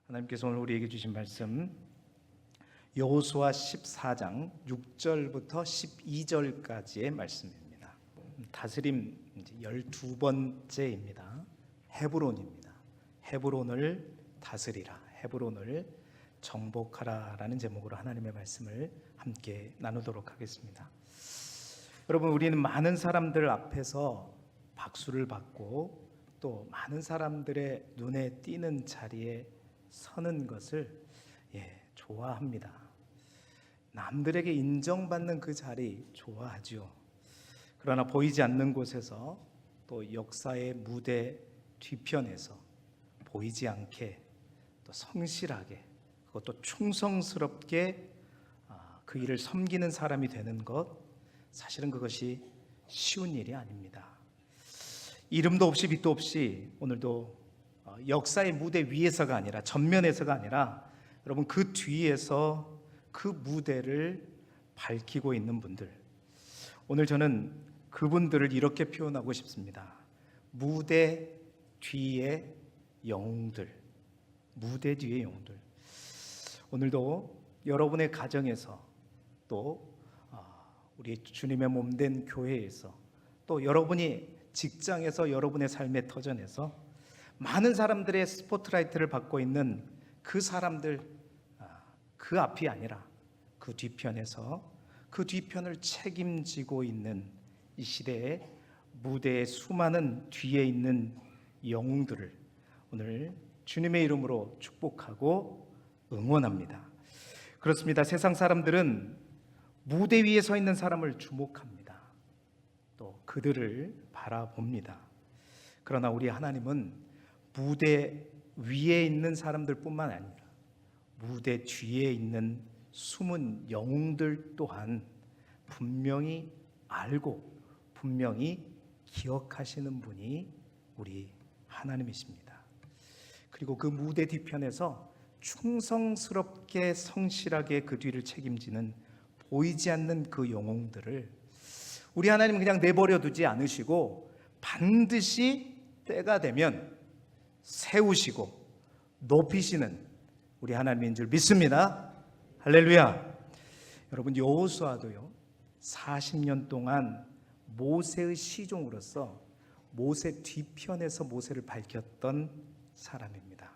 하나님께서 오늘 우리에게 주신 말씀 여호수아 14장 6절부터 12절까지의 말씀입니다. 다스림 12번째입니다. 헤브론입니다. 헤브론을 다스리라, 헤브론을 정복하라라는 제목으로 하나님의 말씀을 함께 나누도록 하겠습니다. 여러분, 우리는 많은 사람들 앞에서 박수를 받고 또 많은 사람들의 눈에 띄는 자리에 서는 것을 좋아합니다. 남들에게 인정받는 그 자리 좋아하죠. 그러나 보이지 않는 곳에서 또 역사의 무대 뒤편에서 보이지 않게 또 성실하게 그것도 충성스럽게 그 일을 섬기는 사람이 되는 것, 사실은 그것이 쉬운 일이 아닙니다. 이름도 없이 빛도 없이 오늘도 역사의 무대 위에서가 아니라 전면에서가 아니라 여러분 그 뒤에서 그 무대를 밝히고 있는 분들, 오늘 저는 그분들을 이렇게 표현하고 싶습니다. 무대 뒤의 영웅들, 무대 뒤의 영웅들. 오늘도 여러분의 가정에서 또 우리 주님의 몸된 교회에서 또 여러분이 직장에서 여러분의 삶의 터전에서 많은 사람들의 스포트라이트를 받고 있는 그 사람들, 그 앞이 아니라 그 뒤편에서 그 뒤편을 책임지고 있는 이 시대의 무대의 수많은 뒤에 있는 영웅들을 오늘 주님의 이름으로 축복하고 응원합니다. 그렇습니다. 세상 사람들은 무대 위에 서 있는 사람을 주목합니다. 또 그들을 바라봅니다. 그러나 우리 하나님은 무대 위에 있는 사람들뿐만 아니라 무대 뒤에 있는 숨은 영웅들 또한 분명히 알고 분명히 기억하시는 분이 우리 하나님이십니다. 그리고 그 무대 뒤편에서 충성스럽게 성실하게 그 뒤를 책임지는 보이지 않는 그 영웅들을 우리 하나님은 그냥 내버려 두지 않으시고 반드시 때가 되면 세우시고 높이시는 우리 하나님인 줄 믿습니다. 할렐루야. 여러분, 여호수아도요 40년 동안 모세의 시종으로서 모세 뒤편에서 모세를 밝혔던 사람입니다.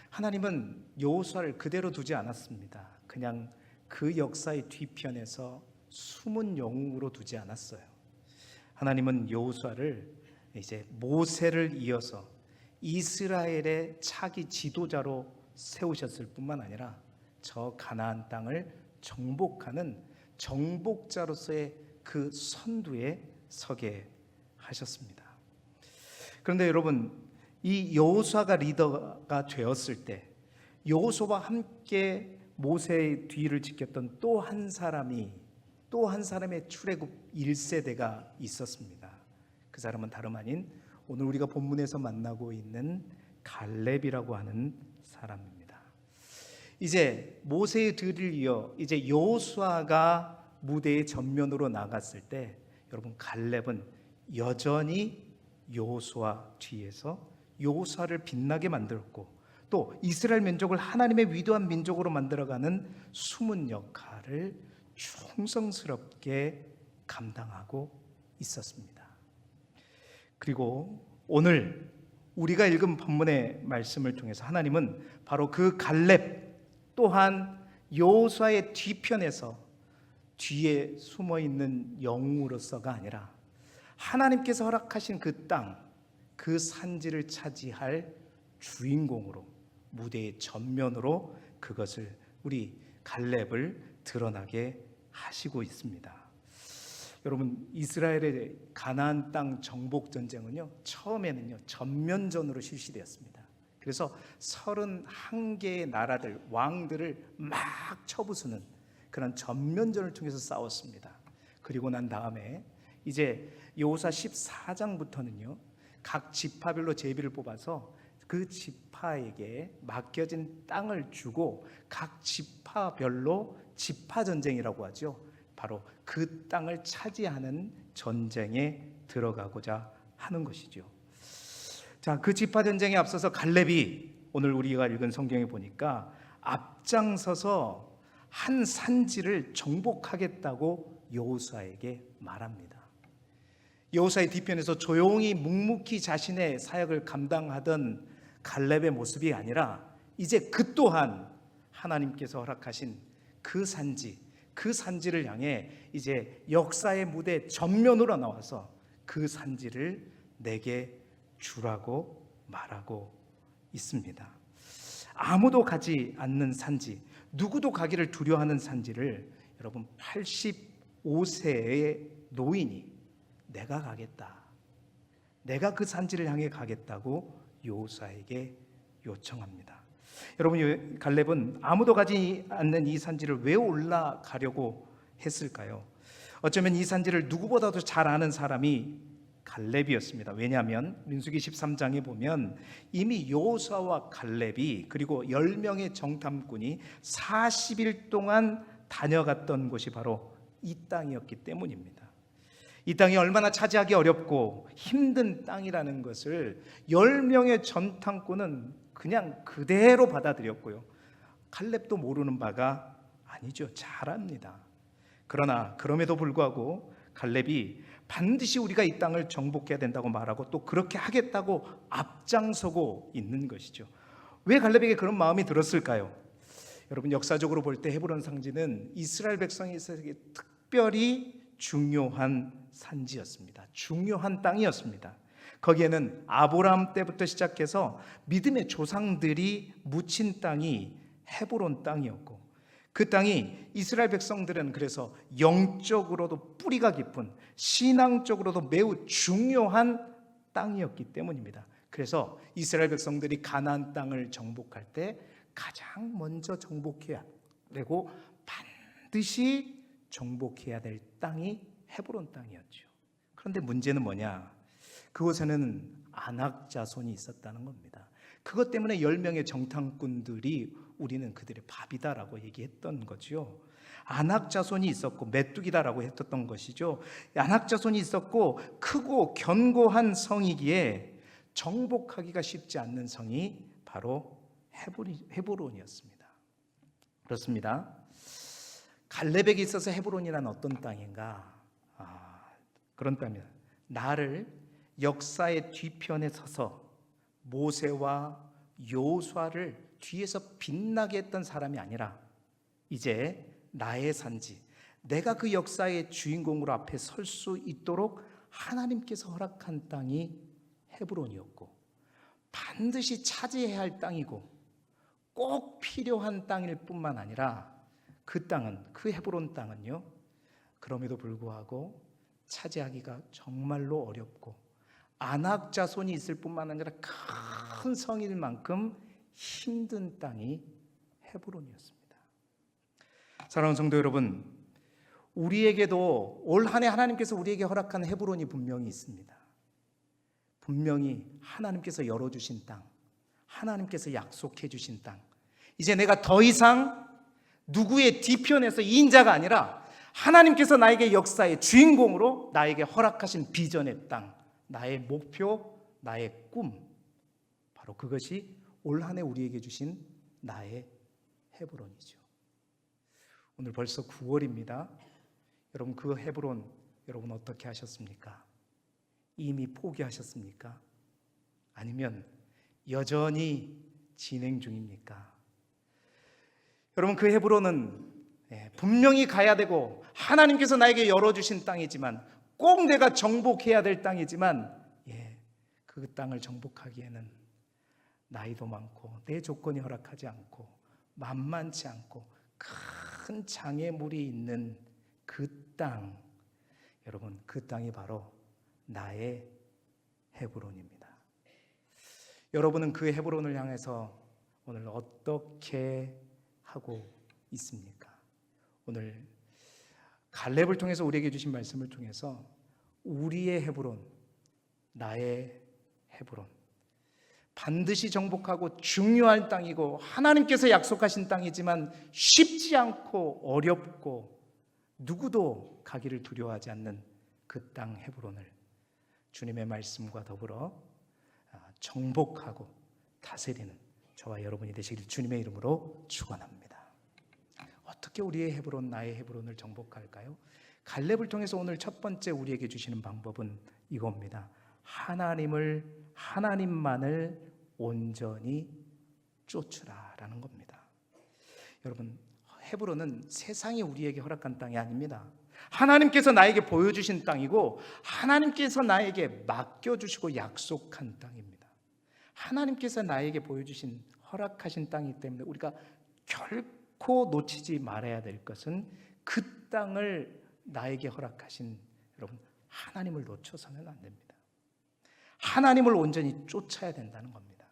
하나님은 여호수아를 그대로 두지 않았습니다. 그냥 그 역사의 뒤편에서 숨은 영웅으로 두지 않았어요. 하나님은 여호수아를 이제 모세를 이어서 이스라엘의 차기 지도자로 세우셨을 뿐만 아니라 저 가나안 땅을 정복하는 정복자로서의 그 선두에 서게 하셨습니다. 그런데 여러분, 이 여호수아가 리더가 되었을 때 여호수아와 함께 모세의 뒤를 지켰던 또 한 사람의 출애굽 1세대가 있었습니다. 그 사람은 다름 아닌 오늘 우리가 본문에서 만나고 있는 갈렙이라고 하는 사람입니다. 이제 모세의 뒤를 이어 이제 여호수아가 무대의 전면으로 나갔을 때 여러분, 갈렙은 여전히 여호수아 뒤에서 여호수아를 빛나게 만들었고 또 이스라엘 민족을 하나님의 위대한 민족으로 만들어가는 숨은 역할을 충성스럽게 감당하고 있었습니다. 그리고 오늘 우리가 읽은 본문의 말씀을 통해서 하나님은 바로 그 갈렙 또한 여호수아의 뒤편에서 뒤에 숨어있는 영웅으로서가 아니라 하나님께서 허락하신 그 땅, 그 산지를 차지할 주인공으로 무대의 전면으로 그것을 우리 갈렙을 드러나게 하시고 있습니다. 여러분, 이스라엘의 가나안 땅 정복 전쟁은요 처음에는요 전면전으로 실시되었습니다. 그래서 31개의 나라들, 왕들을 막 쳐부수는 그런 전면전을 통해서 싸웠습니다. 그리고 난 다음에 이제 여호수아 14장부터는요 각 지파별로 제비를 뽑아서 그 지파에게 맡겨진 땅을 주고 각 지파별로 지파전쟁이라고 하죠. 바로 그 땅을 차지하는 전쟁에 들어가고자 하는 것이죠. 자, 그 지파 전쟁에 앞서서 갈렙이 오늘 우리가 읽은 성경에 보니까 앞장서서 한 산지를 정복하겠다고 여호수아에게 말합니다. 여호수아의 뒤편에서 조용히 묵묵히 자신의 사역을 감당하던 갈렙의 모습이 아니라 이제 그 또한 하나님께서 허락하신 그 산지를 향해 이제 역사의 무대 전면으로 나와서 그 산지를 내게 주라고 말하고 있습니다. 아무도 가지 않는 산지, 누구도 가기를 두려워하는 산지를 여러분 85세의 노인이 내가 가겠다, 내가 그 산지를 향해 가겠다고 여호수아에게 요청합니다. 여러분, 갈렙은 아무도 가지 않는 이 산지를 왜 올라가려고 했을까요? 어쩌면 이 산지를 누구보다도 잘 아는 사람이 갈렙이었습니다. 왜냐하면 민수기 13장에 보면 이미 여호수아와 갈렙이 그리고 10명의 정탐꾼이 40일 동안 다녀갔던 곳이 바로 이 땅이었기 때문입니다. 이 땅이 얼마나 차지하기 어렵고 힘든 땅이라는 것을 10명의 전탐꾼은 그냥 그대로 받아들였고요. 갈렙도 모르는 바가 아니죠. 잘 압니다. 그러나 그럼에도 불구하고 갈렙이 반드시 우리가 이 땅을 정복해야 된다고 말하고 또 그렇게 하겠다고 앞장서고 있는 것이죠. 왜 갈렙에게 그런 마음이 들었을까요? 여러분, 역사적으로 볼 때 헤브론 산지는 이스라엘 백성에게 특별히 중요한 산지였습니다. 중요한 땅이었습니다. 거기에는 아브라함 때부터 시작해서 믿음의 조상들이 묻힌 땅이 헤브론 땅이었고, 그 땅이 이스라엘 백성들은 그래서 영적으로도 뿌리가 깊은, 신앙적으로도 매우 중요한 땅이었기 때문입니다. 그래서 이스라엘 백성들이 가나안 땅을 정복할 때 가장 먼저 정복해야 되고 반드시 정복해야 될 땅이 헤브론 땅이었죠. 그런데 문제는 뭐냐? 그곳에는 아낙 자손이 있었다는 겁니다. 그것 때문에 10명의 정탐꾼들이 우리는 그들의 밥이다라고 얘기했던 거죠. 아낙 자손이 있었고 메뚜기다라고 했었던 것이죠. 아낙 자손이 있었고 크고 견고한 성이기에 정복하기가 쉽지 않는 성이 바로 헤브론이었습니다. 그렇습니다. 갈렙에게 있어서 헤브론이란 어떤 땅인가? 그런 땅입니다. 나를 역사의 뒤편에 서서 모세와 여호수아를 뒤에서 빛나게 했던 사람이 아니라 이제 나의 산지, 내가 그 역사의 주인공으로 앞에 설 수 있도록 하나님께서 허락한 땅이 헤브론이었고 반드시 차지해야 할 땅이고 꼭 필요한 땅일 뿐만 아니라 그 땅은, 그 헤브론 땅은요, 그럼에도 불구하고 차지하기가 정말로 어렵고 아낙 자손이 있을 뿐만 아니라 큰 성일 만큼 힘든 땅이 헤브론이었습니다. 사랑하는 성도 여러분, 우리에게도 올 한 해 하나님께서 우리에게 허락한 헤브론이 분명히 있습니다. 분명히 하나님께서 열어주신 땅, 하나님께서 약속해 주신 땅. 이제 내가 더 이상 누구의 뒤편에서 이인자가 아니라 하나님께서 나에게 역사의 주인공으로 나에게 허락하신 비전의 땅, 나의 목표, 나의 꿈, 바로 그것이 올 한 해 우리에게 주신 나의 헤브론이죠. 오늘 벌써 9월입니다. 여러분, 그 헤브론 여러분 어떻게 하셨습니까? 이미 포기하셨습니까? 아니면 여전히 진행 중입니까? 여러분, 그 헤브론은 분명히 가야 되고 하나님께서 나에게 열어주신 땅이지만 꼭 내가 정복해야 될 땅이지만 그 땅을 정복하기에는 나이도 많고 내 조건이 허락하지 않고 만만치 않고 큰 장애물이 있는 그 땅, 여러분, 그 땅이 바로 나의 헤브론입니다. 여러분은 그 헤브론을 향해서 오늘 어떻게 하고 있습니까? 오늘 갈렙을 통해서 우리에게 주신 말씀을 통해서 우리의 헤브론, 나의 헤브론, 반드시 정복하고 중요한 땅이고 하나님께서 약속하신 땅이지만 쉽지 않고 어렵고 누구도 가기를 두려워하지 않는 그 땅 헤브론을 주님의 말씀과 더불어 정복하고 다스리는 저와 여러분이 되시길 주님의 이름으로 축원합니다. 어떻게 우리의 헤브론, 나의 헤브론을 정복할까요? 갈렙을 통해서 오늘 첫 번째 우리에게 주시는 방법은 이겁니다. 하나님만을 온전히 쫓으라라는 겁니다. 여러분, 헤브론은 세상이 우리에게 허락한 땅이 아닙니다. 하나님께서 나에게 보여주신 땅이고 하나님께서 나에게 맡겨주시고 약속한 땅입니다. 하나님께서 나에게 보여주신 허락하신 땅이기 때문에 우리가 결코 놓치지 말아야 될 것은 그 땅을 나에게 허락하신 여러분 하나님을 놓쳐서는 안 됩니다. 하나님을 온전히 쫓아야 된다는 겁니다.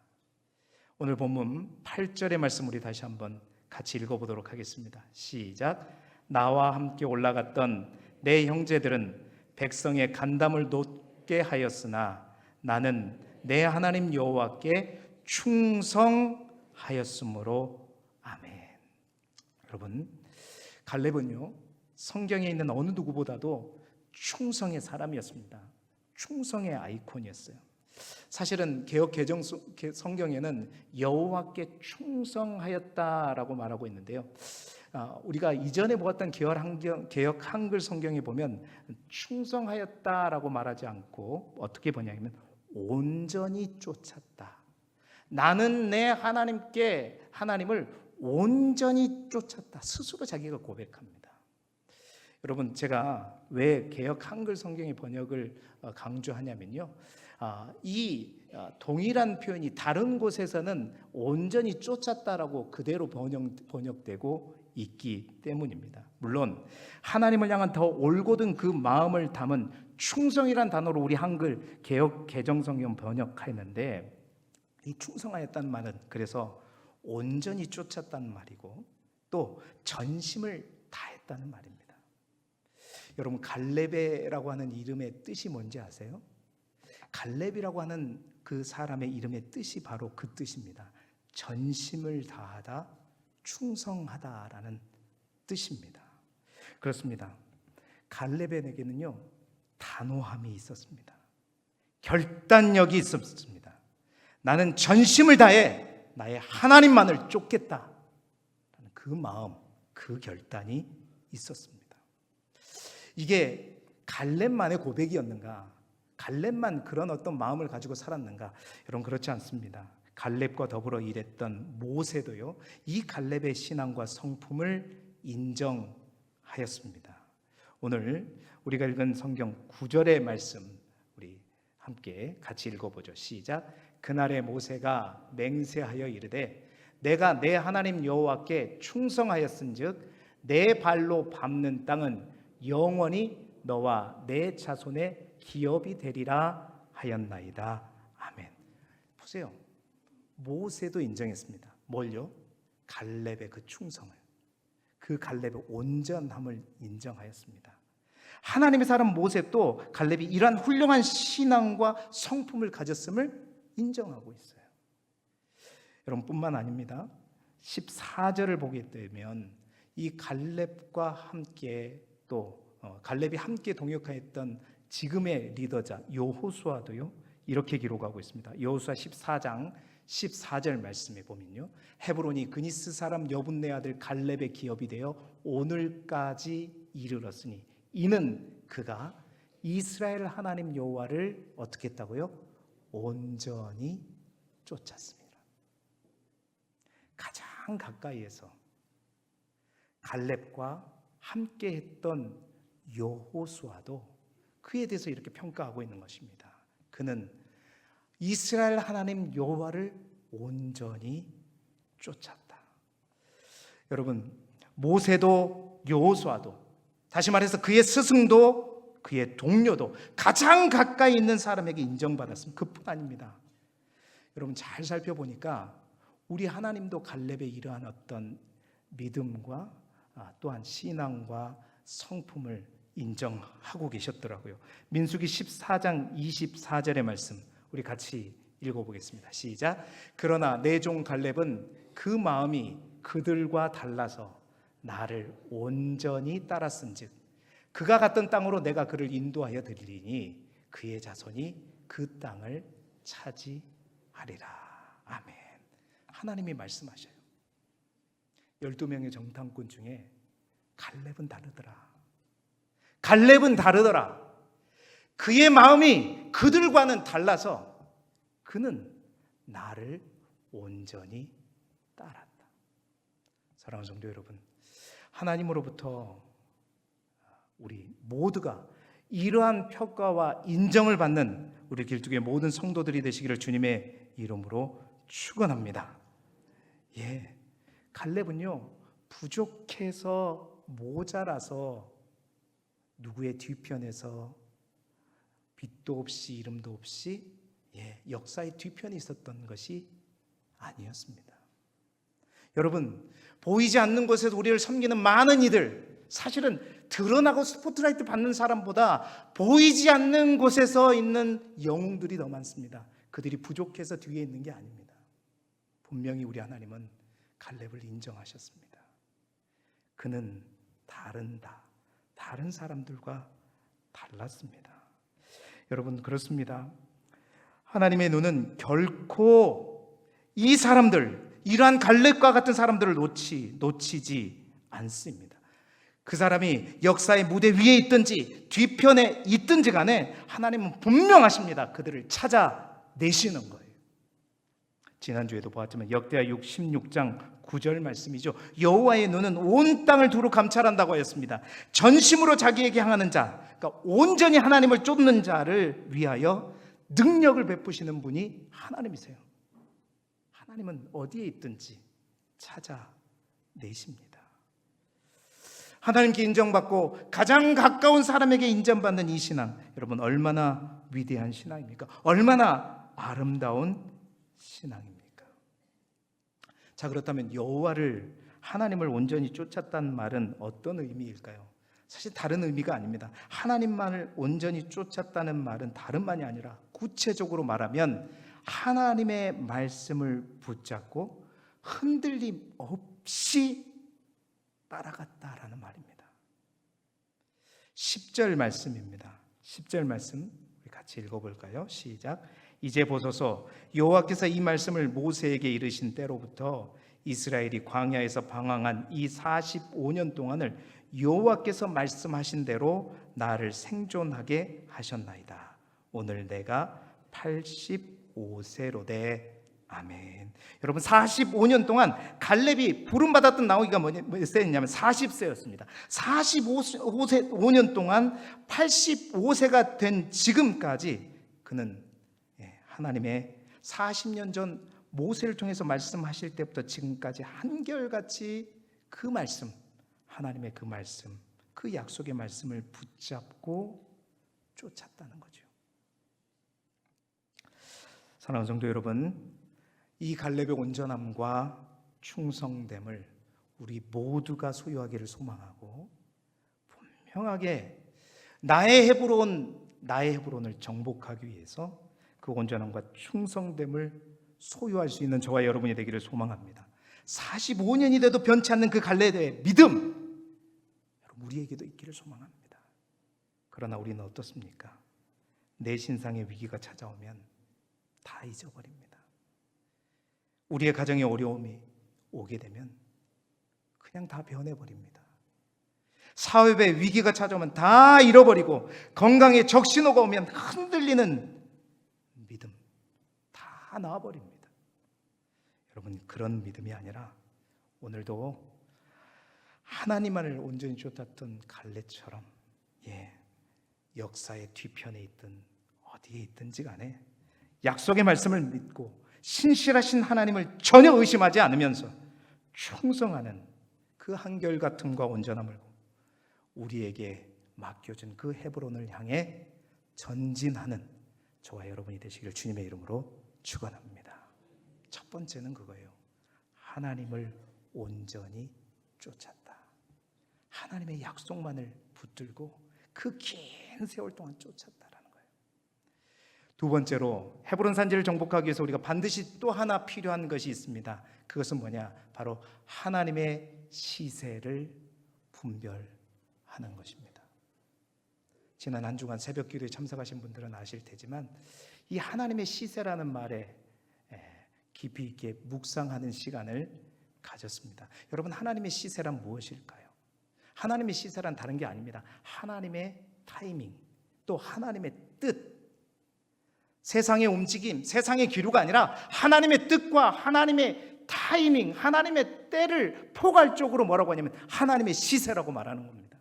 오늘 본문 8절의 말씀 우리 다시 한번 같이 읽어보도록 하겠습니다. 시작. 나와 함께 올라갔던 내 형제들은 백성의 간담을 놓게 하였으나 나는 내 하나님 여호와께 충성하였으므로 아멘. 여러분, 갈렙은요 성경에 있는 어느 누구보다도 충성의 사람이었습니다. 충성의 아이콘이었어요. 사실은 개역 개정 성경에는 여호와께 충성하였다라고 말하고 있는데요. 우리가 이전에 보았던 개역 한글 성경에 보면 충성하였다라고 말하지 않고 어떻게 보냐면 온전히 쫓았다. 나는 내 하나님을 온전히 쫓았다. 스스로 자기가 고백합니다. 여러분, 제가 왜 개역 한글 성경의 번역을 강조하냐면요, 이 동일한 표현이 다른 곳에서는 온전히 쫓았다라고 그대로 번역되고 있기 때문입니다. 물론 하나님을 향한 더 올곧은 그 마음을 담은 충성이란 단어로 우리 한글 개역 개정성경 번역하였는데, 이 충성하였다는 말은 그래서 온전히 쫓았다는 말이고 또 전심을 다했다는 말입니다. 여러분, 갈렙이라고 하는 이름의 뜻이 뭔지 아세요? 갈렙이라고 하는 그 사람의 이름의 뜻이 바로 그 뜻입니다. 전심을 다하다, 충성하다라는 뜻입니다. 그렇습니다. 갈렙에게는요 단호함이 있었습니다. 결단력이 있었습니다. 나는 전심을 다해 나의 하나님만을 쫓겠다. 그 마음, 그 결단이 있었습니다. 이게 갈렙만의 고백이었는가? 갈렙만 그런 어떤 마음을 가지고 살았는가? 여러분, 그렇지 않습니다. 갈렙과 더불어 일했던 모세도요 이 갈렙의 신앙과 성품을 인정하였습니다. 오늘 우리가 읽은 성경 9절의 말씀 우리 함께 같이 읽어보죠. 시작. 그날에 모세가 맹세하여 이르되 내가 내 하나님 여호와께 충성하였은즉 내 발로 밟는 땅은 영원히 너와 내 자손의 기업이 되리라 하였나이다. 아멘. 보세요. 모세도 인정했습니다. 뭘요? 갈렙의 그 충성을, 그 갈렙의 온전함을 인정하였습니다. 하나님의 사람 모세도 갈렙이 이러한 훌륭한 신앙과 성품을 가졌음을 인정하고 있어요. 여러분, 뿐만 아닙니다. 14절을 보게 되면 이 갈렙과 함께 또 갈렙이 함께 동역하였던 지금의 리더자 여호수아도요 이렇게 기록하고 있습니다. 여호수아 14장 14절 말씀에 보면요, 헤브론이 그니스 사람 여분네 아들 갈렙의 기업이 되어 오늘까지 이르렀으니 이는 그가 이스라엘 하나님 여호와를 어떻게 했다고요? 온전히 쫓았습니다. 가장 가까이에서 갈렙과 함께 했던 여호수아도 그에 대해서 이렇게 평가하고 있는 것입니다. 그는 이스라엘 하나님 여호와를 온전히 쫓았다. 여러분, 모세도 여호수아도, 다시 말해서 그의 스승도 그의 동료도 가장 가까이 있는 사람에게 인정받았습니다. 그뿐 아닙니다. 여러분, 잘 살펴보니까 우리 하나님도 갈렙의 이러한 어떤 믿음과 또한 신앙과 성품을 인정하고 계셨더라고요. 민수기 14장 24절의 말씀 우리 같이 읽어보겠습니다. 시작. 그러나 내 종 갈렙은 그 마음이 그들과 달라서 나를 온전히 따랐은즉 그가 갔던 땅으로 내가 그를 인도하여 드리리니 그의 자손이 그 땅을 차지하리라. 아멘. 하나님이 말씀하셔요. 12명의 정탐꾼 중에 갈렙은 다르더라. 갈렙은 다르더라. 그의 마음이 그들과는 달라서 그는 나를 온전히 따랐다. 사랑하는 성도 여러분, 하나님으로부터 우리 모두가 이러한 평가와 인정을 받는 우리 길쭉의 모든 성도들이 되시기를 주님의 이름으로 축원합니다. 갈렙은요, 부족해서 모자라서 누구의 뒤편에서 빛도 없이 이름도 없이 역사의 뒤편에 있었던 것이 아니었습니다. 여러분, 보이지 않는 곳에서 우리를 섬기는 많은 이들, 사실은 드러나고 스포트라이트 받는 사람보다 보이지 않는 곳에서 있는 영웅들이 더 많습니다. 그들이 부족해서 뒤에 있는 게 아닙니다. 분명히 우리 하나님은 갈렙을 인정하셨습니다. 그는 다른 사람들과 달랐습니다. 여러분, 그렇습니다. 하나님의 눈은 결코 이 사람들, 이러한 갈렙과 같은 사람들을 놓치지 않습니다. 그 사람이 역사의 무대 위에 있든지 뒤편에 있든지 간에 하나님은 분명하십니다. 그들을 찾아내시는 거예요. 지난주에도 보았지만 역대하 16장 9절 말씀이죠. 여호와의 눈은 온 땅을 두루 감찰한다고 하였습니다. 전심으로 자기에게 향하는 자, 그러니까 온전히 하나님을 쫓는 자를 위하여 능력을 베푸시는 분이 하나님이세요. 하나님은 어디에 있든지 찾아내십니다. 하나님께 인정받고 가장 가까운 사람에게 인정받는 이 신앙, 여러분 얼마나 위대한 신앙입니까? 얼마나 아름다운 신앙입니까? 자, 그렇다면 여호와를, 하나님을 온전히 쫓았다는 말은 어떤 의미일까요? 사실 다른 의미가 아닙니다. 하나님만을 온전히 쫓았다는 말은 다름만이 아니라 구체적으로 말하면 하나님의 말씀을 붙잡고 흔들림 없이 따라갔다라는 말입니다. 10절 말씀입니다. 10절 말씀 우리 같이 읽어볼까요? 시작. 이제 보소서, 여호와께서 이 말씀을 모세에게 이르신 때로부터 이스라엘이 광야에서 방황한 이 45년 동안을 여호와께서 말씀하신 대로 나를 생존하게 하셨나이다. 오늘 내가 85세로되 아멘. 여러분, 45년 동안 갈렙이 부름받았던 나오기가 몇 세였냐면 40세였습니다. 45년 동안 85세가 된 지금까지 그는 하나님의 40년 전 모세를 통해서 말씀하실 때부터 지금까지 한결같이 그 말씀, 하나님의 그 말씀, 그 약속의 말씀을 붙잡고 쫓았다는 거죠. 사랑하는 성도 여러분, 이 갈렙의 온전함과 충성됨을 우리 모두가 소유하기를 소망하고, 분명하게 나의 헤브론을 정복하기 위해서 그 온전함과 충성됨을 소유할 수 있는 저와 여러분이 되기를 소망합니다. 45년이 돼도 변치 않는 그 갈렙의 믿음, 우리에게도 있기를 소망합니다. 그러나 우리는 어떻습니까? 내 신상의 위기가 찾아오면 다 잊어버립니다. 우리의 가정에 어려움이 오게 되면 그냥 다 변해버립니다. 사업의 위기가 찾아오면 다 잃어버리고, 건강에 적신호가 오면 흔들리는 믿음 다 나와버립니다. 여러분, 그런 믿음이 아니라 오늘도 하나님만을 온전히 쫓았던 갈렙처럼 역사의 뒤편에 있든 어디에 있든지 간에 약속의 말씀을 믿고 신실하신 하나님을 전혀 의심하지 않으면서 충성하는 그 한결같음과 온전함을 우리에게 맡겨준 그 헤브론을 향해 전진하는 저와 여러분이 되시기를 주님의 이름으로 축원합니다. 첫 번째는 그거예요. 하나님을 온전히 쫓았다. 하나님의 약속만을 붙들고 그 긴 세월 동안 쫓았다라는 거예요. 두 번째로 헤브론 산지를 정복하기 위해서 우리가 반드시 또 하나 필요한 것이 있습니다. 그것은 뭐냐? 바로 하나님의 시세를 분별하는 것입니다. 지난 한 주간 새벽 기도에 참석하신 분들은 아실 테지만 이 하나님의 시세라는 말에 깊이 있게 묵상하는 시간을 가졌습니다. 여러분, 하나님의 시세란 무엇일까요? 하나님의 시세란 다른 게 아닙니다. 하나님의 타이밍, 또 하나님의 뜻, 세상의 움직임, 세상의 기류가 아니라 하나님의 뜻과 하나님의 타이밍, 하나님의 때를 포괄적으로 뭐라고 하냐면 하나님의 시세라고 말하는 겁니다.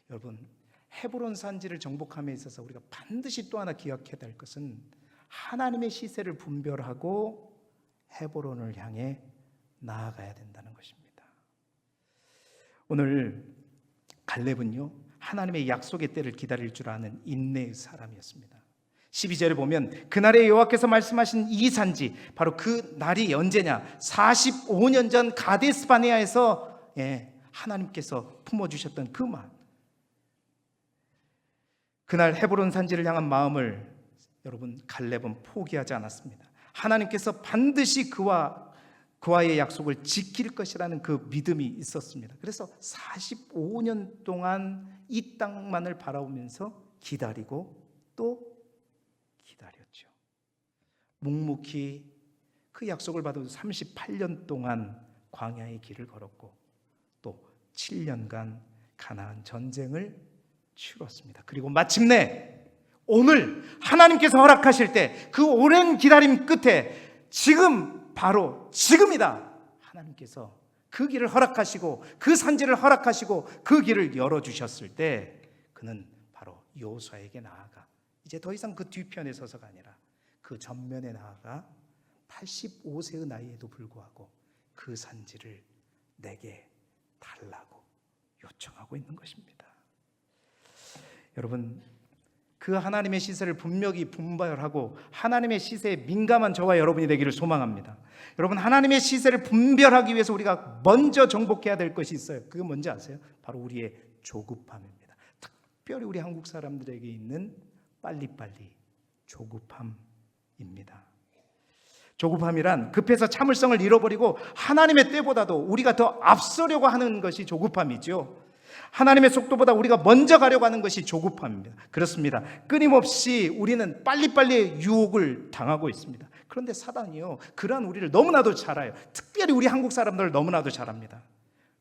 여러분, 헤브론 산지를 정복함에 있어서 우리가 반드시 또 하나 기억해야 될 것은 하나님의 시세를 분별하고 헤브론을 향해 나아가야 된다는 것입니다. 오늘 갈렙은요, 하나님의 약속의 때를 기다릴 줄 아는 인내의 사람이었습니다. 12절에 보면 그날에 여호와께서 말씀하신 이 산지, 바로 그 날이 언제냐, 45년 전 가데스 바네아에서 하나님께서 품어주셨던 그 말, 그날 헤브론 산지를 향한 마음을 여러분, 갈렙은 포기하지 않았습니다. 하나님께서 반드시 그와의 약속을 지킬 것이라는 그 믿음이 있었습니다. 그래서 45년 동안 이 땅만을 바라보면서 기다리고 또 기다렸죠. 묵묵히 그 약속을 받아 38년 동안 광야의 길을 걸었고 또 7년간 가나안 전쟁을 치렀습니다. 그리고 마침내 오늘 하나님께서 허락하실 때 그 오랜 기다림 끝에 지금, 바로 지금이다, 하나님께서 그 길을 허락하시고 그 산지를 허락하시고 그 길을 열어주셨을 때 그는 바로 여호수아에게 나아가 이제 더 이상 그 뒤편에 서서가 아니라 그 전면에 나아가 85세의 나이에도 불구하고 그 산지를 내게 달라고 요청하고 있는 것입니다. 여러분, 그 하나님의 시세를 분명히 분별하고 하나님의 시세에 민감한 저와 여러분이 되기를 소망합니다. 여러분, 하나님의 시세를 분별하기 위해서 우리가 먼저 정복해야 될 것이 있어요. 그게 뭔지 아세요? 바로 우리의 조급함입니다. 특별히 우리 한국 사람들에게 있는 빨리빨리 조급함입니다. 조급함이란 급해서 참을성을 잃어버리고 하나님의 때보다도 우리가 더 앞서려고 하는 것이 조급함이죠. 하나님의 속도보다 우리가 먼저 가려고 하는 것이 조급함입니다. 그렇습니다. 끊임없이 우리는 빨리빨리 유혹을 당하고 있습니다. 그런데 사단이요, 그러한 우리를 너무나도 잘 알아요. 특별히 우리 한국 사람들을 너무나도 잘 압니다.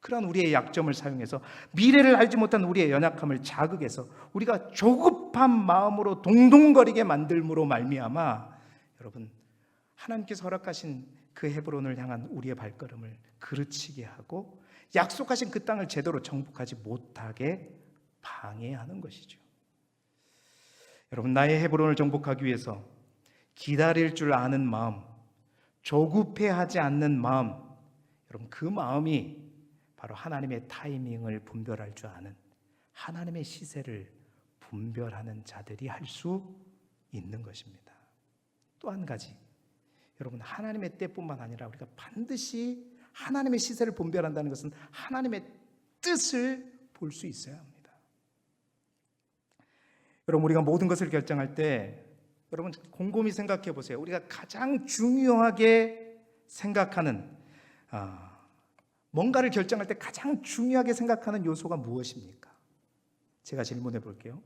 그러한 우리의 약점을 사용해서 미래를 알지 못한 우리의 연약함을 자극해서 우리가 조급한 마음으로 동동거리게 만들므로 말미암아 여러분, 하나님께서 허락하신 그 헤브론을 향한 우리의 발걸음을 그르치게 하고 약속하신 그 땅을 제대로 정복하지 못하게 방해하는 것이죠. 여러분, 나의 헤브론을 정복하기 위해서 기다릴 줄 아는 마음, 조급해하지 않는 마음, 여러분, 그 마음이 바로 하나님의 타이밍을 분별할 줄 아는, 하나님의 시세를 분별하는 자들이 할 수 있는 것입니다. 또 한 가지, 여러분, 하나님의 때뿐만 아니라 우리가 반드시 하나님의 시세를 분별한다는 것은 하나님의 뜻을 볼 수 있어야 합니다. 여러분, 우리가 모든 것을 결정할 때 여러분 곰곰이 생각해 보세요. 우리가 가장 중요하게 생각하는 뭔가를 결정할 때 가장 중요하게 생각하는 요소가 무엇입니까? 제가 질문해 볼게요.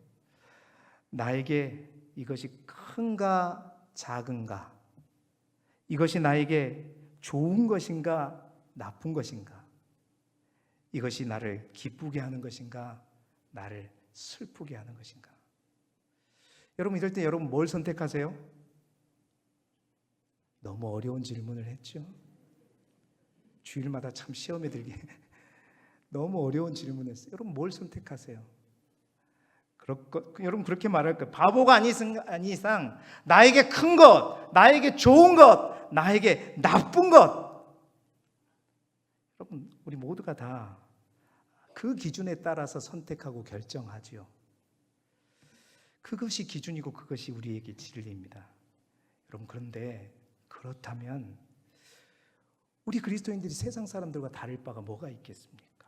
나에게 이것이 큰가 작은가? 이것이 나에게 좋은 것인가 나쁜 것인가? 이것이 나를 기쁘게 하는 것인가 나를 슬프게 하는 것인가? 여러분, 이럴 때 여러분 뭘 선택하세요? 너무 어려운 질문을 했죠. 주일마다 참 시험에 들게 너무 어려운 질문을 했어요. 여러분 뭘 선택하세요? 여러분 그렇게 말할 거예요. 바보가 아닌 이상 나에게 큰 것, 나에게 좋은 것, 나에게 나쁜 것, 여러분 우리 모두가 다 그 기준에 따라서 선택하고 결정하지요. 그것이 기준이고 그것이 우리에게 진리입니다. 여러분, 그런데 그렇다면 우리 그리스도인들이 세상 사람들과 다를 바가 뭐가 있겠습니까?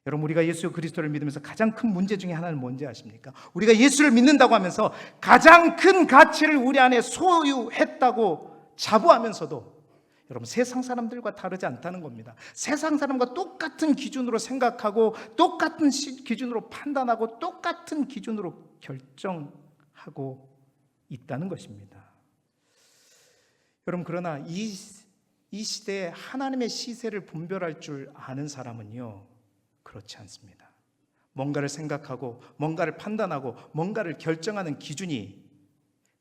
여러분, 우리가 예수 그리스도를 믿으면서 가장 큰 문제 중에 하나는 뭔지 아십니까? 우리가 예수를 믿는다고 하면서 가장 큰 가치를 우리 안에 소유했다고 자부하면서도 여러분, 세상 사람들과 다르지 않다는 겁니다. 세상 사람과 똑같은 기준으로 생각하고 똑같은 기준으로 판단하고 똑같은 기준으로 결정하고 있다는 것입니다. 여러분, 그러나 이 시대에 하나님의 시세를 분별할 줄 아는 사람은요, 그렇지 않습니다. 뭔가를 생각하고 뭔가를 판단하고 뭔가를 결정하는 기준이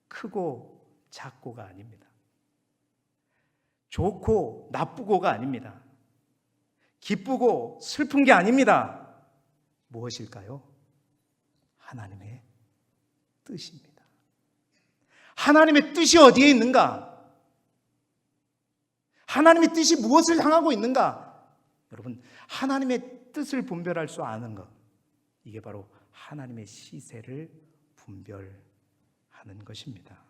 크고 작고가 아닙니다. 좋고 나쁘고가 아닙니다. 기쁘고 슬픈 게 아닙니다. 무엇일까요? 하나님의 뜻입니다. 하나님의 뜻이 어디에 있는가? 하나님의 뜻이 무엇을 향하고 있는가? 여러분, 하나님의 뜻을 분별할 수 아는 것, 이게 바로 하나님의 시세를 분별하는 것입니다.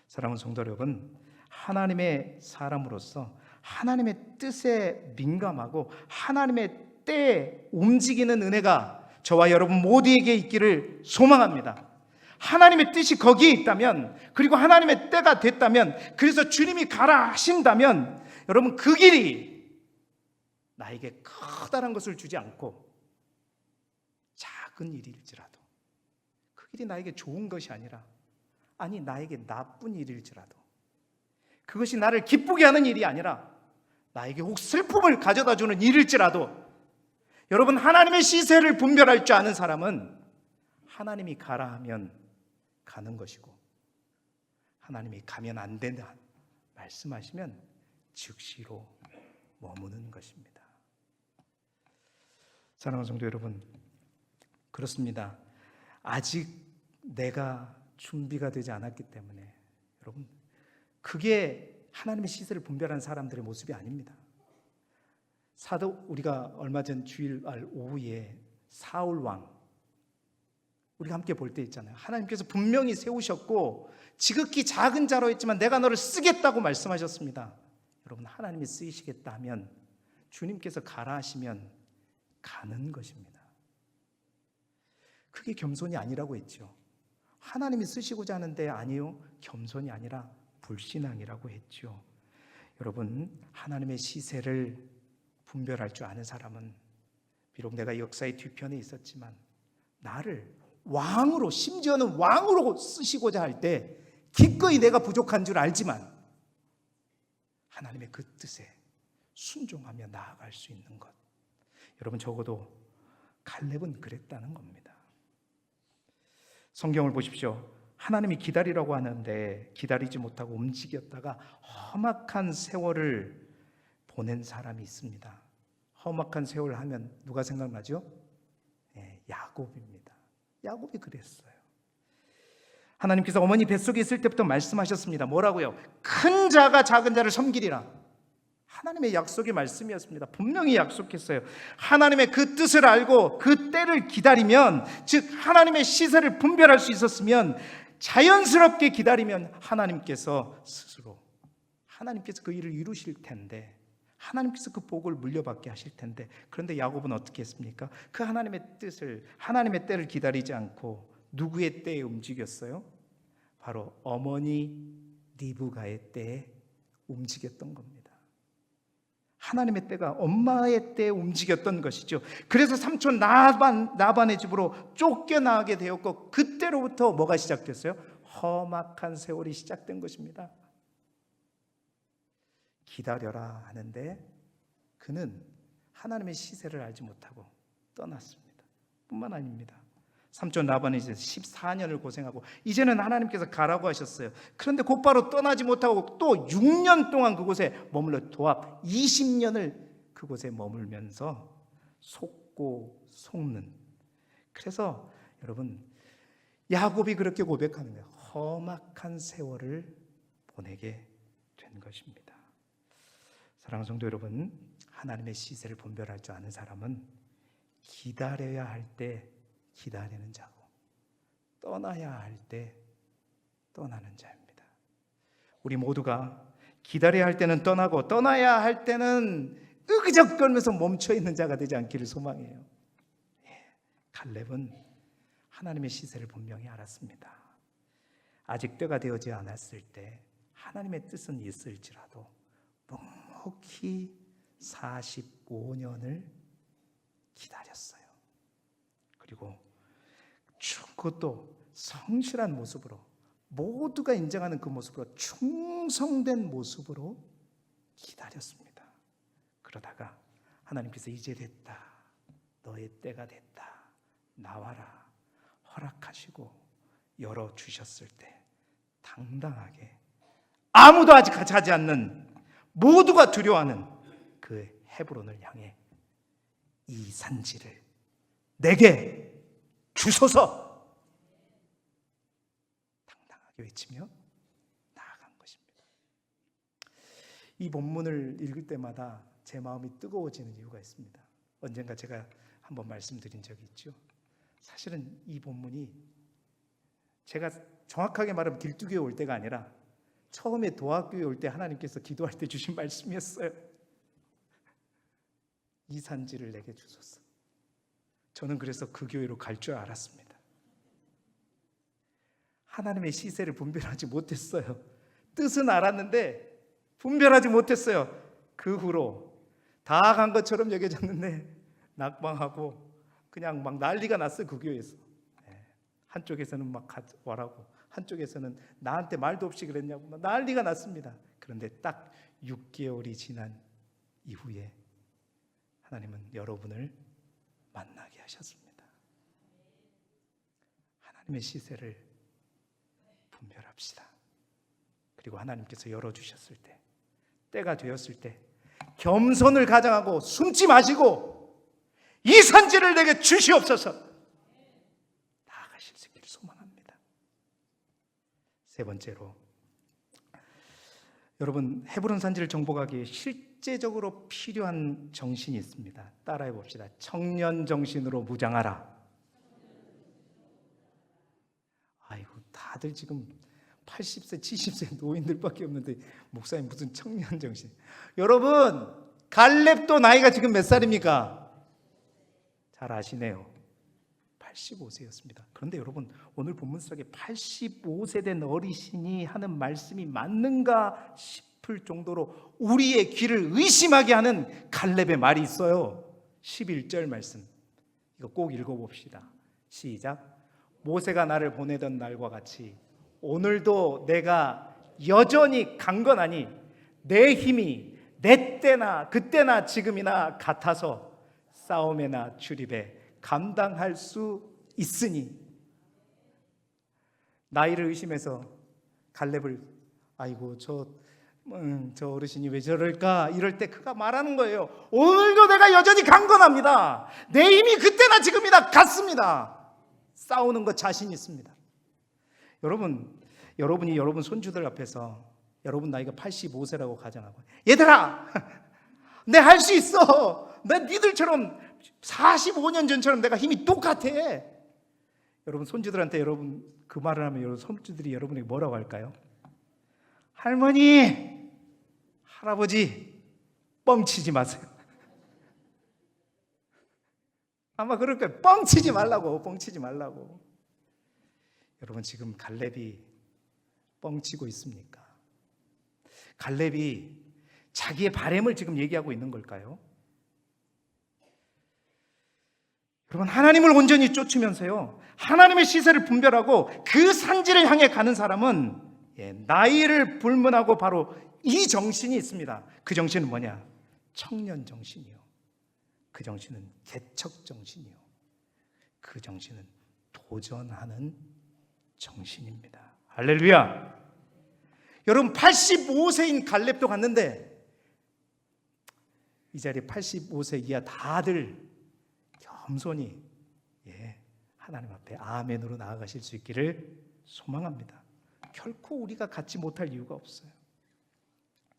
사랑하는 성도 여러분, 하나님의 사람으로서 하나님의 뜻에 민감하고 하나님의 때에 움직이는 은혜가 저와 여러분 모두에게 있기를 소망합니다. 하나님의 뜻이 거기에 있다면, 그리고 하나님의 때가 됐다면, 그래서 주님이 가라 하신다면, 여러분, 그 길이 나에게 커다란 것을 주지 않고 작은 일일지라도, 그 길이 나에게 좋은 것이 아니라, 아니 나에게 나쁜 일일지라도, 그것이 나를 기쁘게 하는 일이 아니라 나에게 혹 슬픔을 가져다 주는 일일지라도, 여러분, 하나님의 시세를 분별할 줄 아는 사람은 하나님이 가라 하면 가는 것이고, 하나님이 가면 안 된다 말씀하시면 즉시로 머무는 것입니다. 사랑하는 성도 여러분, 그렇습니다. 아직 내가 준비가 되지 않았기 때문에, 여러분, 그게 하나님의 시세를 분별하는 사람들의 모습이 아닙니다. 우리가 얼마 전 주일날 오후에 사울 왕, 우리가 함께 볼 때 있잖아요. 하나님께서 분명히 세우셨고 지극히 작은 자로 했지만 내가 너를 쓰겠다고 말씀하셨습니다. 여러분, 하나님이 쓰이시겠다 하면, 주님께서 가라 하시면 가는 것입니다. 그게 겸손이 아니라고 했죠. 하나님이 쓰시고자 하는데 아니요, 겸손이 아니라 불신앙이라고 했죠. 여러분, 하나님의 시세를 분별할 줄 아는 사람은, 비록 내가 역사의 뒤편에 있었지만 나를 왕으로, 심지어는 왕으로 쓰시고자 할 때 기꺼이 내가 부족한 줄 알지만 하나님의 그 뜻에 순종하며 나아갈 수 있는 것, 여러분, 적어도 갈렙은 그랬다는 겁니다. 성경을 보십시오. 하나님이 기다리라고 하는데 기다리지 못하고 움직였다가 험악한 세월을 보낸 사람이 있습니다. 험악한 세월 하면 누가 생각나죠? 야곱입니다. 야곱이 그랬어요. 하나님께서 어머니 뱃속에 있을 때부터 말씀하셨습니다. 뭐라고요? 큰 자가 작은 자를 섬기리라. 하나님의 약속의 말씀이었습니다. 분명히 약속했어요. 하나님의 그 뜻을 알고 그 때를 기다리면, 즉 하나님의 시세를 분별할 수 있었으면, 자연스럽게 기다리면 하나님께서 스스로, 하나님께서 그 일을 이루실 텐데, 하나님께서 그 복을 물려받게 하실 텐데, 그런데 야곱은 어떻게 했습니까? 그 하나님의 뜻을, 하나님의 때를 기다리지 않고 누구의 때에 움직였어요? 바로 어머니 리브가의 때에 움직였던 겁니다. 하나님의 때가 엄마의 때에 움직였던 것이죠. 그래서 삼촌 나반의 집으로 쫓겨나게 되었고, 그때로부터 뭐가 시작됐어요? 험악한 세월이 시작된 것입니다. 기다려라 하는데 그는 하나님의 시세를 알지 못하고 떠났습니다. 뿐만 아닙니다. 삼촌 라반이 이제 14년을 고생하고 이제는 하나님께서 가라고 하셨어요. 그런데 곧바로 떠나지 못하고 또 6년 동안 그곳에 머물러 도합 20년을 그곳에 머물면서 속고 속는. 그래서 여러분, 야곱이 그렇게 고백하는 거예요. 험악한 세월을 보내게 된 것입니다. 사랑하는 성도 여러분, 하나님의 시세를 분별할 줄 아는 사람은 기다려야 할 때 기다리는 자고, 떠나야 할 때 떠나는 자입니다. 우리 모두가 기다려야 할 때는 떠나고 떠나야 할 때는 으그적거리면서 멈춰있는 자가 되지 않기를 소망해요. 갈렙은 하나님의 시세를 분명히 알았습니다. 아직 때가 되어지 않았을 때 하나님의 뜻은 있을지라도 묵묵히 45년을 기다렸어요. 그리고 그것도 성실한 모습으로 모두가 인정하는 그 모습으로 충성된 모습으로 기다렸습니다. 그러다가 하나님께서 이제 됐다, 너의 때가 됐다, 나와라 허락하시고 열어주셨을 때 당당하게 아무도 아직 같이 하지 않는, 모두가 두려워하는 그 헤브론을 향해 이 산지를 내게 주소서 당당하게 외치며 나아간 것입니다. 이 본문을 읽을 때마다 제 마음이 뜨거워지는 이유가 있습니다. 언젠가 제가 한번 말씀드린 적이 있죠. 사실은 이 본문이 제가 정확하게 말하면 길두교에 올 때가 아니라 처음에 도학교에 올 때 하나님께서 기도할 때 주신 말씀이었어요. 이 산지를 내게 주소서. 저는 그래서 그 교회로 갈 줄 알았습니다. 하나님의 시세를 분별하지 못했어요. 뜻은 알았는데 분별하지 못했어요. 그 후로 다 간 것처럼 여겨졌는데 낙방하고 그냥 막 난리가 났어요. 그 교회에서. 한쪽에서는 막 와라고, 한쪽에서는 나한테 말도 없이 그랬냐고 난리가 났습니다. 그런데 딱 6개월이 지난 이후에 하나님은 여러분을 만나게 하셨습니다. 하나님의 시세를 분별합시다. 그리고 하나님께서 열어주셨을 때, 때가 되었을 때 겸손을 가장하고 숨지 마시고 이 산지를 내게 주시옵소서 나아가실 수 있기를 소망합니다. 세 번째로, 여러분 헤브론 산지를 정복하기 위해 실제적으로 필요한 정신이 있습니다. 따라해 봅시다. 청년 정신으로 무장하라. 아이고, 다들 지금 80세, 70세 노인들밖에 없는데 목사님 무슨 청년 정신. 여러분, 갈렙도 나이가 지금 몇 살입니까? 잘 아시네요. 85세였습니다. 그런데 여러분, 오늘 본문 속에 85세 된 어르신이 하는 말씀이 맞는가 싶을 정도로 우리의 귀를 의심하게 하는 갈렙의 말이 있어요. 11절 말씀, 이거 꼭 읽어봅시다. 시작. 모세가 나를 보내던 날과 같이 오늘도 내가 여전히 강건하니 내 힘이 내 때나 그때나 지금이나 같아서 싸움에나 출입에 감당할 수 있으니. 나이를 의심해서 갈렙을 아이고 저 어르신이 왜 저럴까 이럴 때 그가 말하는 거예요. 오늘도 내가 여전히 강건합니다. 내 힘이 그때나 지금이나 같습니다. 싸우는 것 자신 있습니다. 여러분이 여러분 손주들 앞에서 여러분 나이가 85세라고 가정하고, 얘들아 내 할 수 있어, 내 니들처럼 45년 전처럼 내가 힘이 똑같아. 여러분 손주들한테 여러분 그 말을 하면 여러분 손주들이 여러분에게 뭐라고 할까요? 할머니, 할아버지 뻥치지 마세요. 아마 그럴 거예요. 뻥치지 말라고. 여러분 지금 갈렙이 뻥치고 있습니까? 갈렙이 자기의 바램을 지금 얘기하고 있는 걸까요? 여러분, 하나님을 온전히 쫓으면서요, 하나님의 시세를 분별하고 그 산지를 향해 가는 사람은 나이를 불문하고 바로 이 정신이 있습니다. 그 정신은 뭐냐? 청년 정신이요. 그 정신은 개척 정신이요. 그 정신은 도전하는 정신입니다. 할렐루야. 여러분 85세인 갈렙도 갔는데 이 자리에 85세 이하 다들 겸손히 하나님 앞에 아멘으로 나아가실 수 있기를 소망합니다. 결코 우리가 갖지 못할 이유가 없어요.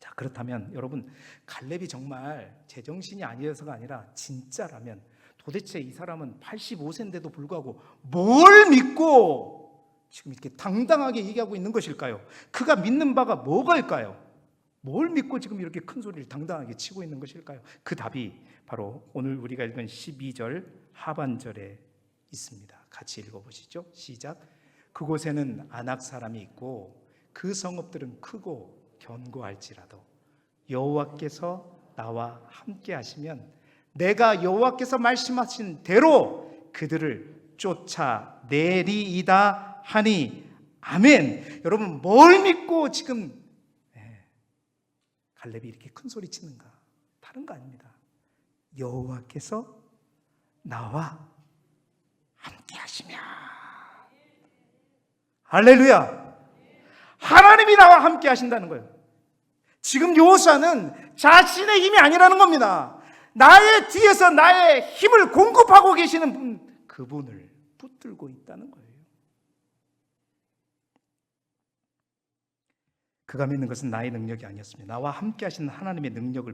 자, 그렇다면 여러분, 갈렙이 정말 제정신이 아니어서가 아니라 진짜라면 도대체 이 사람은 85세인데도 불구하고 뭘 믿고 지금 이렇게 당당하게 얘기하고 있는 것일까요? 그가 믿는 바가 뭐가일까요? 뭘 믿고 지금 이렇게 큰 소리를 당당하게 치고 있는 것일까요? 그 답이 바로 오늘 우리가 읽은 12절 하반절에 있습니다. 같이 읽어보시죠. 시작. 그곳에는 아낙 사람이 있고 그 성읍들은 크고 견고할지라도 여호와께서 나와 함께 하시면 내가 여호와께서 말씀하신 대로 그들을 쫓아내리이다 하니 아멘. 여러분 뭘 믿고 지금 갈렙이 이렇게 큰 소리 치는가? 다른 거 아닙니다. 여호와께서 나와 함께 하시며. 할렐루야. 하나님이 나와 함께 하신다는 거예요. 지금 여호수아는 자신의 힘이 아니라는 겁니다. 나의 뒤에서 나의 힘을 공급하고 계시는 분, 그분을 붙들고 있다는 거예요. 그가 믿는 것은 나의 능력이 아니었습니다. 나와 함께 하시는 하나님의 능력을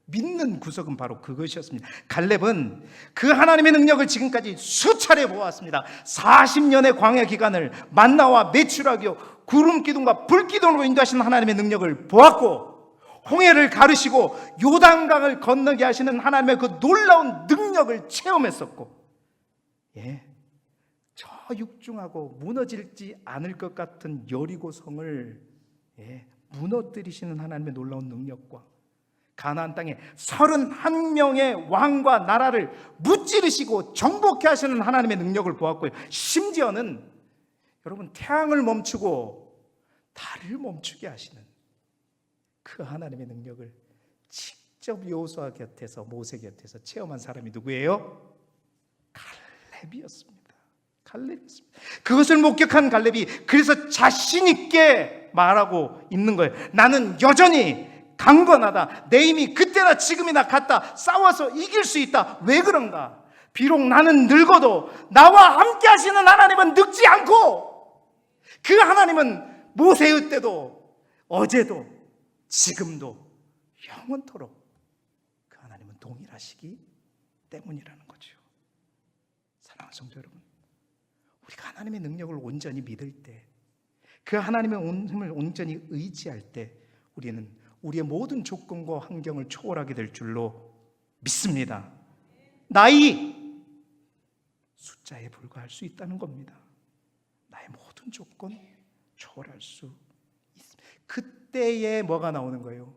믿는 구석은 바로 그것이었습니다. 갈렙은 그 하나님의 능력을 지금까지 수차례 보았습니다. 40년의 광야 기간을 만나와 메추라기요 구름 기둥과 불 기둥으로 인도하시는 하나님의 능력을 보았고, 홍해를 가르시고 요단강을 건너게 하시는 하나님의 그 놀라운 능력을 체험했었고, 저 육중하고 무너질지 않을 것 같은 여리고성을 무너뜨리시는 하나님의 놀라운 능력과 가나안 땅에 31명의 왕과 나라를 무찌르시고 정복해 하시는 하나님의 능력을 보았고요. 심지어는 여러분 태양을 멈추고 달을 멈추게 하시는 그 하나님의 능력을 직접 여호수아 곁에서, 모세 곁에서 체험한 사람이 누구예요? 갈렙이었습니다. 그것을 목격한 갈렙이 그래서 자신 있게 말하고 있는 거예요. 나는 여전히 강건하다. 내 힘이 그때나 지금이나 같다. 싸워서 이길 수 있다. 왜 그런가? 비록 나는 늙어도 나와 함께 하시는 하나님은 늙지 않고, 그 하나님은 모세의 때도 어제도 지금도 영원토록 그 하나님은 동일하시기 때문이라는 거죠. 사랑하는 성도 여러분, 우리가 하나님의 능력을 온전히 믿을 때, 그 하나님의 힘을 온전히 의지할 때 우리는 우리의 모든 조건과 환경을 초월하게 될 줄로 믿습니다. 나이, 숫자에 불과할 수 있다는 겁니다. 나의 모든 조건 초월할 수 있습니다. 그때에 뭐가 나오는 거예요?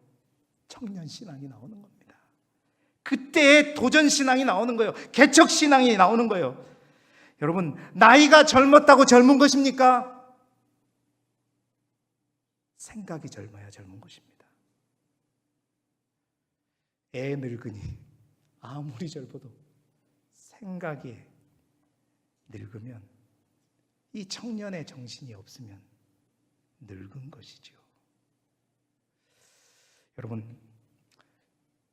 청년신앙이 나오는 겁니다. 그때에 도전신앙이 나오는 거예요. 개척신앙이 나오는 거예요. 여러분, 나이가 젊었다고 젊은 것입니까? 생각이 젊어야 젊은 것입니다. 애 늙으니 아무리 젊어도 생각이 늙으면, 이 청년의 정신이 없으면 늙은 것이죠. 여러분,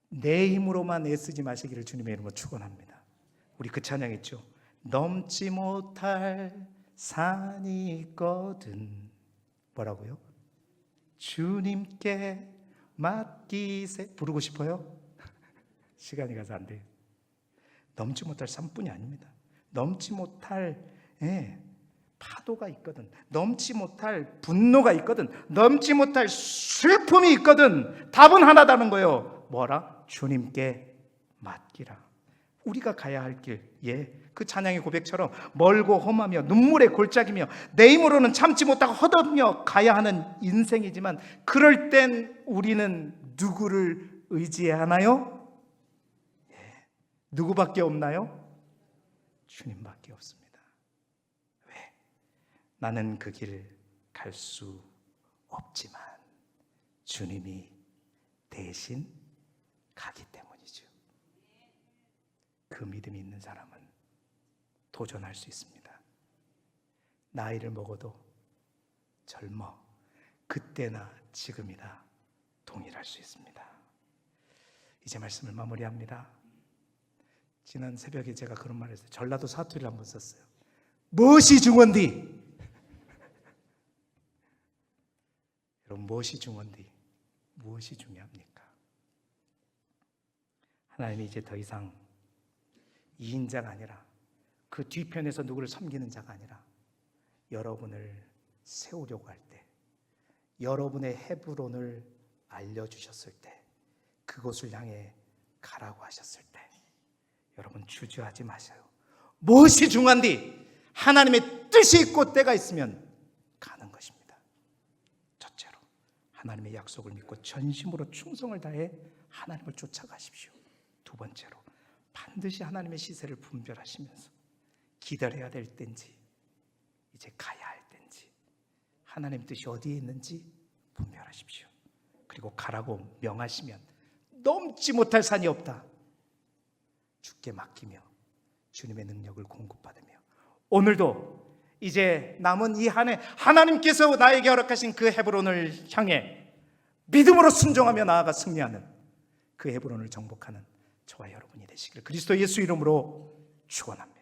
내 힘으로만 애쓰지 마시기를 주님의 이름으로 축원합니다. 우리 그 찬양했죠. 넘지 못할 산이 있거든. 뭐라고요? 주님께 맡기세. 부르고 싶어요? 시간이 가서 안 돼요. 넘지 못할 산뿐이 아닙니다. 넘지 못할 파도가 있거든. 넘지 못할 분노가 있거든. 넘지 못할 슬픔이 있거든. 답은 하나다는 거예요. 뭐라? 주님께 맡기라. 우리가 가야 할 길, 그 찬양의 고백처럼 멀고 험하며 눈물의 골짜기며 내 힘으로는 참지 못하고 헛없며 가야 하는 인생이지만, 그럴 땐 우리는 누구를 의지해야 하나요? 누구밖에 없나요? 주님밖에 없습니다. 왜? 나는 그 길 갈 수 없지만 주님이 대신 가기 때문이죠. 그 믿음이 있는 사람은 도전할 수 있습니다. 나이를 먹어도 젊어 그때나 지금이나 동일할 수 있습니다. 이제 말씀을 마무리합니다. 지난 새벽에 제가 그런 말을 했어요. 전라도 사투리를 한번 썼어요. 무엇이 중원디? 여러분, 무엇이 중원디? 무엇이 중요합니까? 하나님이 이제 더 이상 2인자가 아니라, 그 뒤편에서 누구를 섬기는 자가 아니라 여러분을 세우려고 할 때, 여러분의 헤브론을 알려주셨을 때, 그곳을 향해 가라고 하셨을 때, 여러분 주저하지 마세요. 무엇이 중요한디? 하나님의 뜻이 있고 때가 있으면 가는 것입니다. 첫째로 하나님의 약속을 믿고 전심으로 충성을 다해 하나님을 쫓아가십시오. 두 번째로 반드시 하나님의 시세를 분별하시면서 기다려야 될 때인지 이제 가야 할 때인지 하나님 뜻이 어디에 있는지 분별하십시오. 그리고 가라고 명하시면 넘지 못할 산이 없다. 주께 맡기며 주님의 능력을 공급받으며 오늘도 이제 남은 이 한 해 하나님께서 나에게 허락하신 그 헤브론을 향해 믿음으로 순종하며 나아가 승리하는 그 헤브론을 정복하는 저와 여러분이 되시길 그리스도 예수 이름으로 축원합니다.